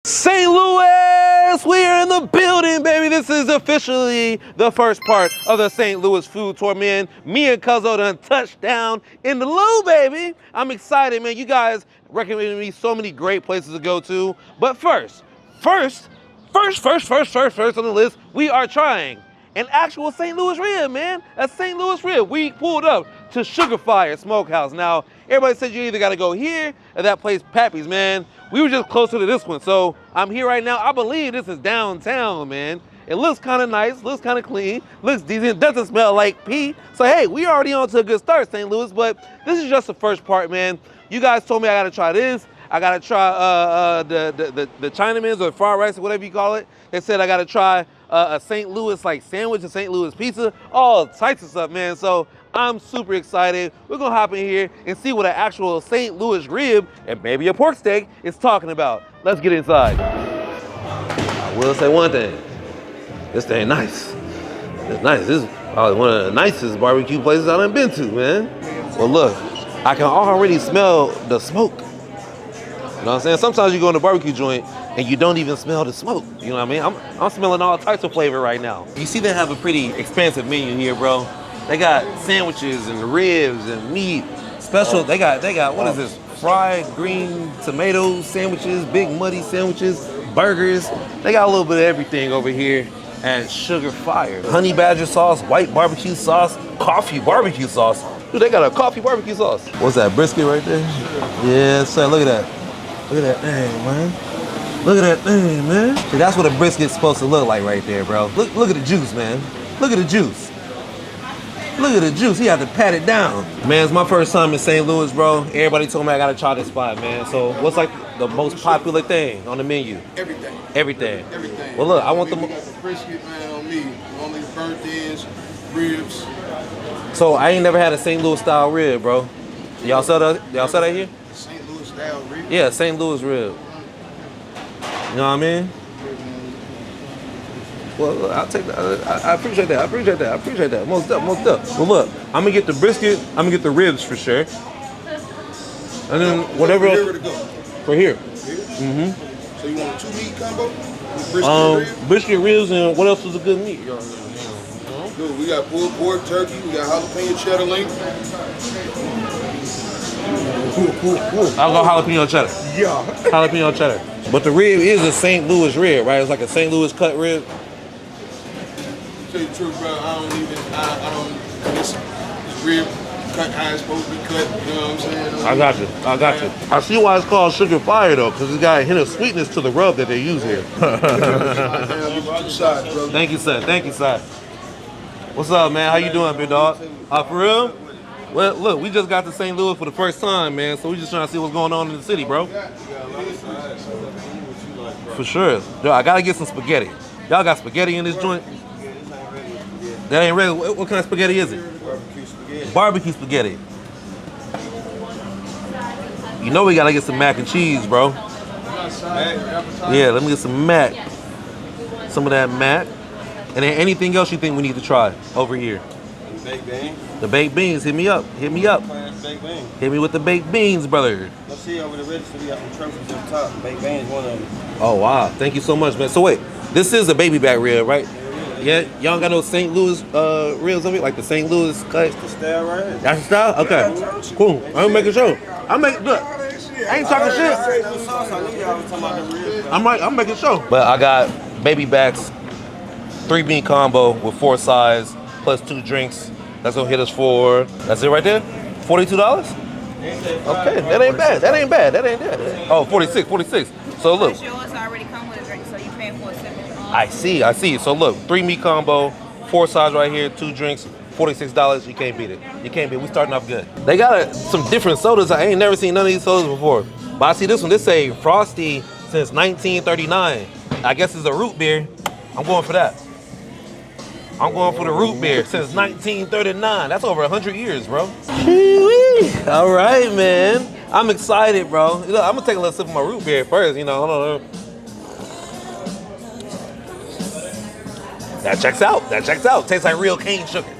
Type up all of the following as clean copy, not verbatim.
St. Louis, we are in the building, baby. This is officially the first part of the St. Louis food tour, man. Me and Cuzzo done touched down in the Lou, baby. I'm excited, man. You guys recommended me so many great places to go to. But first on the list, we are trying an actual St. Louis rib, man. A St. Louis rib. We pulled up to Sugarfire Smoke House. Now, everybody said you either gotta go here or that place, Pappy's, man. We were just closer to this one, so I'm here right now. I believe this is downtown, man. It looks kind of nice, looks kind of clean, looks decent, doesn't smell like pee. So hey, we already on to a good start, St. Louis, but this is just the first part, man. You guys told me I gotta try this. I gotta try the Chinamen's or fried rice or whatever you call it. They said I gotta try a St. Louis like sandwich, a St. Louis pizza, all types of stuff, man. So I'm super excited. We're gonna hop in here and see what an actual St. Louis rib and maybe a pork steak is talking about. Let's get inside. I will say one thing. This thing nice. It's nice. This is probably one of the nicest barbecue places I've done been to, man. Well, look, I can already smell the smoke. You know what I'm saying? Sometimes you go in a barbecue joint and you don't even smell the smoke. You know what I mean? I'm smelling all types of flavor right now. You see they have a pretty expansive menu here, bro. They got sandwiches and ribs and meat. Special, they got, what is this? Fried green tomato sandwiches, big muddy sandwiches, burgers. They got a little bit of everything over here at Sugarfire. Honey badger sauce, white barbecue sauce, coffee barbecue sauce. Dude, they got a coffee barbecue sauce. What's that, brisket right there? Yeah, son, look at that. Look at that thing, man. Look at that thing, man. See, that's what a brisket's supposed to look like right there, bro. Look at the juice, man. Look at the juice. Look at the juice. He had to pat it down. Man, it's my first time in St. Louis, bro. Everybody told me I gotta try this spot, man. So what's like the most popular thing on the menu? Everything. Everything. Everything. Well, look, I want We got the brisket, man, on me. Only burnt ends, ribs. So I ain't never had a St. Louis style rib, bro. Y'all sell that here? St. Louis style ribs. Yeah, St. Louis rib. You know what I mean? Well, I'll take that. I appreciate that. I appreciate that. Most up. Well, look, I'm gonna get the brisket. I'm gonna get the ribs for sure. And then whatever else. For here. So you want a 2-meat combo? With brisket and ribs? Brisket ribs and what else is a good meat? Dude, we got pulled pork, turkey. We got jalapeno cheddar link. I'll go jalapeno cheddar. Yeah. Jalapeno cheddar. But the rib is a St. Louis rib, right? It's like a St. Louis cut rib. Tell you the truth, bro. I don't. This rib cut how it's supposed to be cut. You know what I'm saying? I got you. I see why it's called Sugarfire though, because it's got a hint of sweetness to the rub that they use here. Thank you, sir. What's up, man? How you doing, big dog? For real? Well, look, we just got to St. Louis for the first time, man, so we just trying to see what's going on in the city, bro. For sure. Yo, I gotta get some spaghetti. Y'all got spaghetti in this joint? That ain't regular. What kind of spaghetti is it? Barbecue spaghetti. Barbecue spaghetti. You know we gotta get some mac and cheese, bro. Yeah, let me get some mac. Some of that mac. And then anything else you think we need to try over here? Baked beans. The baked beans, hit me up. Baked beans. Hit me with the baked beans, brother. Let's see over the register, we got some trophies up top. Baked beans, one of them. Oh, wow. Thank you so much, man. So wait, this is a baby back rib, right? Yeah, y'all got no St. Louis ribs of it, like the St. Louis cut? That's the style right here. That's the style? Okay, cool. I'm making sure. Look, I ain't talking shit. I'm making sure. But I got baby backs, 3-bean combo with 4 sides, plus 2 drinks. That's gonna hit us for, that's it right there? $42? Okay, that ain't bad. Oh, 46. So look. Yours already come with a drink, so you paying for a separate. I see. So look, 3-meat combo, 4 sides right here, 2 drinks, $46. You can't beat it. We starting off good. They got some different sodas. I ain't never seen none of these sodas before. But I see this one. This say Frosty since 1939. I guess it's a root beer. I'm going for that. I'm going for the root beer since 1939. That's over 100 years, bro. All right, man. I'm excited, bro. Look, I'm gonna take a little sip of my root beer first. You know, hold on. That checks out. Tastes like real cane sugar.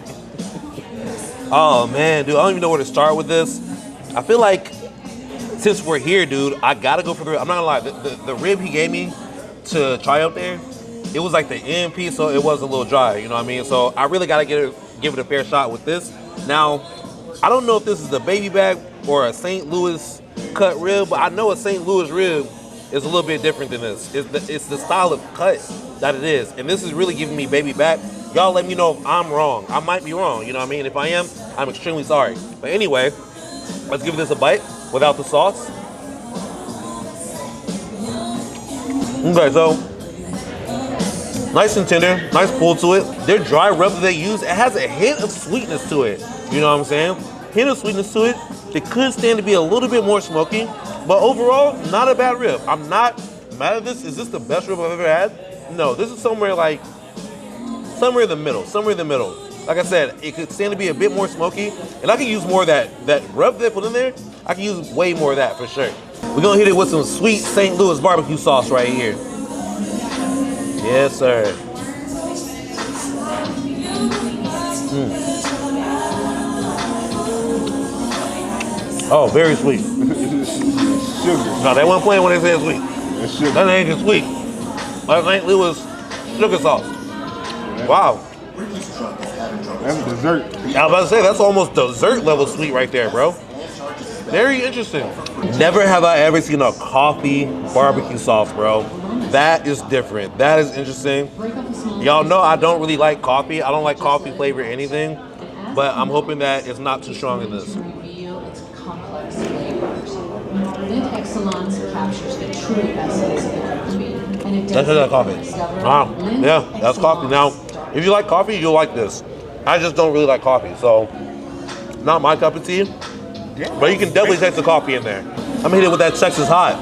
Oh man, dude, I don't even know where to start with this. I feel like since we're here, dude, I gotta go for the rib. I'm not gonna lie, the rib he gave me to try out there, it was like the end piece, so it was a little dry, you know what I mean? So I really gotta give it a fair shot with this. Now, I don't know if this is a baby back or a St. Louis cut rib, but I know a St. Louis rib is a little bit different than this. It's the style of cut that it is, and this is really giving me baby back. Y'all let me know if I'm wrong. I might be wrong, you know what I mean? If I am, I'm extremely sorry. But anyway, let's give this a bite without the sauce. Okay, so nice and tender, nice pull to it. Their dry rub that they use, it has a hint of sweetness to it. You know what I'm saying? Hint of sweetness to it. It could stand to be a little bit more smoky, but overall, not a bad rib. I'm not mad at this. Is this the best rib I've ever had? No, this is somewhere in the middle. Like I said, it could stand to be a bit more smoky, and I could use more of that rub they put in there. I can use way more of that for sure. We're gonna hit it with some sweet St. Louis barbecue sauce right here. Yes, sir. Oh, very sweet. Sugar. No, they weren't playing when they said sweet. That's sugar. That ain't just sweet. That St. Louis sugar sauce. Wow. That's dessert. I was about to say, that's almost dessert level sweet right there, bro. Very interesting. Never have I ever seen a coffee barbecue sauce, bro. That is different. That is interesting. Y'all know I don't really like coffee. I don't like coffee flavor anything, but I'm hoping that it's not too strong in this. Complex flavors. Mint excellence captures the true essence of the coffee. And it That's that coffee. Wow. Yeah, that's coffee. Now, if you like coffee, you'll like this. I just don't really like coffee, so not my cup of tea. But you can definitely taste the coffee in there. I'm gonna hit it with that Texas hot.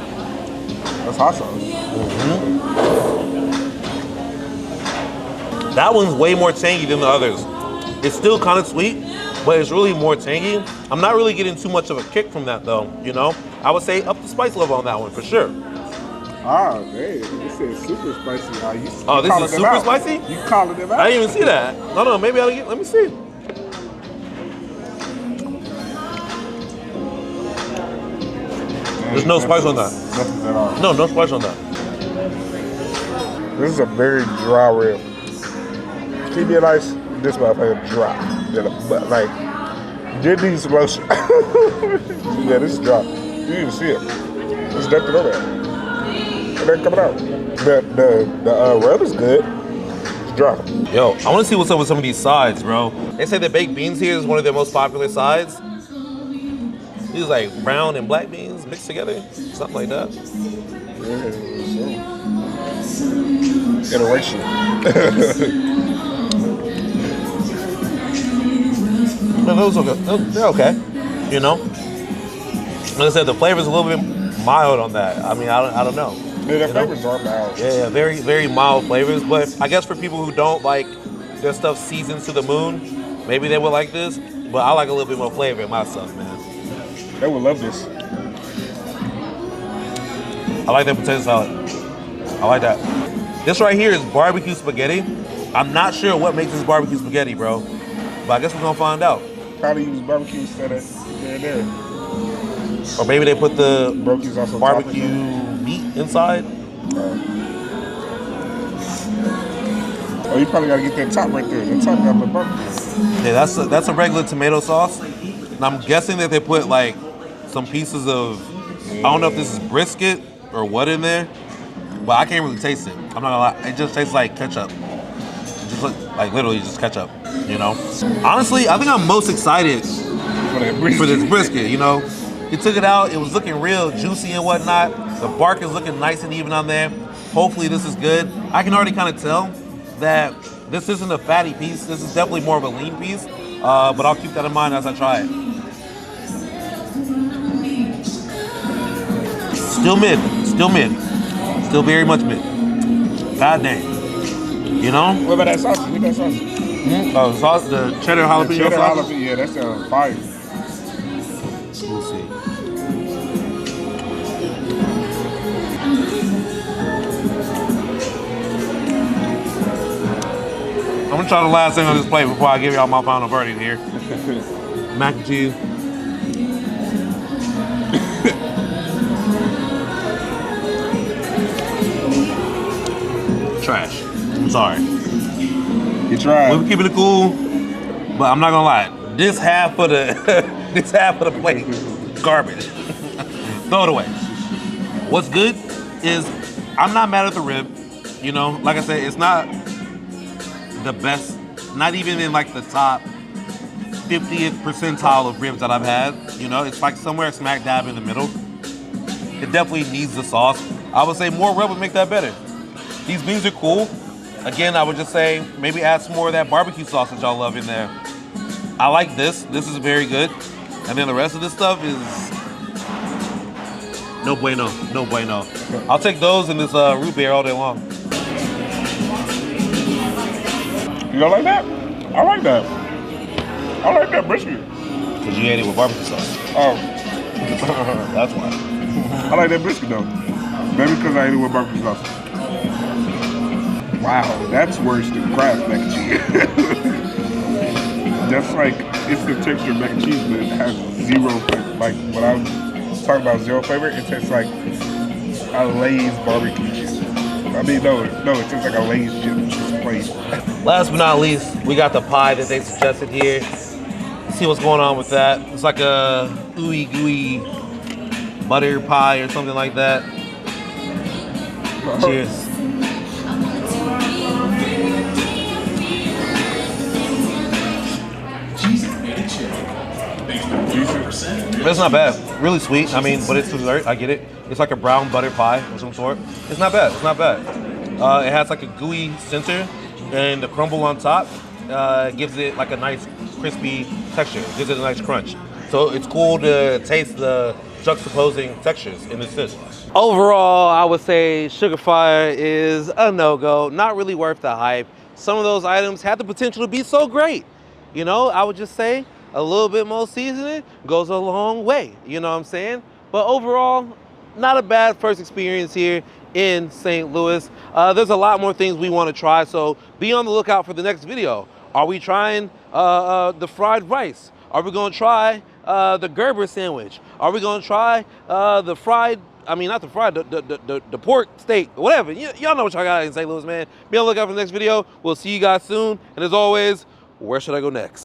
That's hot sauce. That one's way more tangy than the others. It's still kind of sweet, but it's really more tangy. I'm not really getting too much of a kick from that though, you know? I would say up the spice level on that one for sure. Ah, man, this is super spicy. Oh, this is super spicy? You calling them out? I didn't even see that. No, maybe I'll get, let me see. There's no spice on that. Nothing at all. No spice on that. This is a very dry rib. Keep it nice. This motherfucker dry. But like, did need some lotion. Yeah, this is dry. You didn't even see it. It's nothing over there. It ain't coming out. The rub is good. It's dry. Yo, I want to see what's up with some of these sides, bro. They say the baked beans here is one of their most popular sides. These like brown and black beans mixed together, something like that. Iteration. No, those are okay. They're okay, you know. Like I said, the flavor's a little bit mild on that. I mean, I don't know. Yeah, the flavors are mild. Yeah, very, very mild flavors. But I guess for people who don't like their stuff seasoned to the moon, maybe they would like this. But I like a little bit more flavor in my stuff, man. They would love this. I like that potato salad. I like that. This right here is barbecue spaghetti. I'm not sure what makes this barbecue spaghetti, bro. But I guess we're gonna find out. Probably use barbecue instead of there. Or maybe they put the barbecue meat inside. Oh, you probably gotta get that top right there. That top got the barbecue. Yeah, that's a regular tomato sauce. And I'm guessing that they put like some pieces of, I don't know if this is brisket or what in there, but I can't really taste it. I'm not gonna lie, it just tastes like ketchup. It just like literally just ketchup, you know? Honestly, I think I'm most excited for this brisket, you know? He took it out, it was looking real juicy and whatnot. The bark is looking nice and even on there. Hopefully this is good. I can already kind of tell that this isn't a fatty piece. This is definitely more of a lean piece, but I'll keep that in mind as I try it. Still mid, still very much mid. God dang. You know? What about that sausage? Get that sausage. Oh, sauce, the cheddar jalapeno sauce? Yeah, that's fire. We'll see. I'm gonna try the last thing on this plate before I give y'all my final verdict here. Mac and cheese. trash. I'm sorry. You tried. We're keeping it cool, but I'm not gonna lie. This half of the this half of the plate, garbage. Throw it away. What's good is I'm not mad at the rib. You know, like I said, it's not the best, not even in like the top 50th percentile of ribs that I've had. You know, it's like somewhere smack dab in the middle. It definitely needs the sauce. I would say more rub would make that better. These beans are cool. Again, I would just say maybe add some more of that barbecue sauce that y'all love in there. I like this. This is very good. And then the rest of this stuff is no bueno, no bueno. I'll take those and this root beer all day long. You don't like that? I like that. I like that brisket. Because you ate it with barbecue sauce. Oh. That's why. I like that brisket though. Maybe because I ate it with barbecue sauce. Wow, that's worse than Kraft mac and cheese. That's like, it's the texture of mac and cheese, but it has zero flavor. Like, when I was talking about zero flavor, it tastes like a Lay's barbecue chips. I mean, no, it tastes like a Lay's chip just plain. Last but not least, we got the pie that they suggested here. Let's see what's going on with that. It's like a ooey gooey butter pie or something like that. Cheers. It's not bad. Really sweet. I mean, but it's dessert. I get it. It's like a brown butter pie of some sort. It's not bad. It's not bad. It has like a gooey center, and the crumble on top gives it like a nice crispy texture. Gives it a nice crunch. So it's cool to taste the juxtaposing textures in this dish. Overall, I would say Sugarfire is a no-go. Not really worth the hype. Some of those items had the potential to be so great. You know, I would just say a little bit more seasoning goes a long way, you know what I'm saying? But overall, not a bad first experience here in St. Louis. There's a lot more things we want to try, so be on the lookout for the next video. Are we trying the fried rice? Are we going to try the Gerber sandwich? Are we going to try the fried, I mean, not the fried, the pork steak, whatever. Y'all know what y'all got in St. Louis, man. Be on the lookout for the next video. We'll see you guys soon. And as always, where should I go next?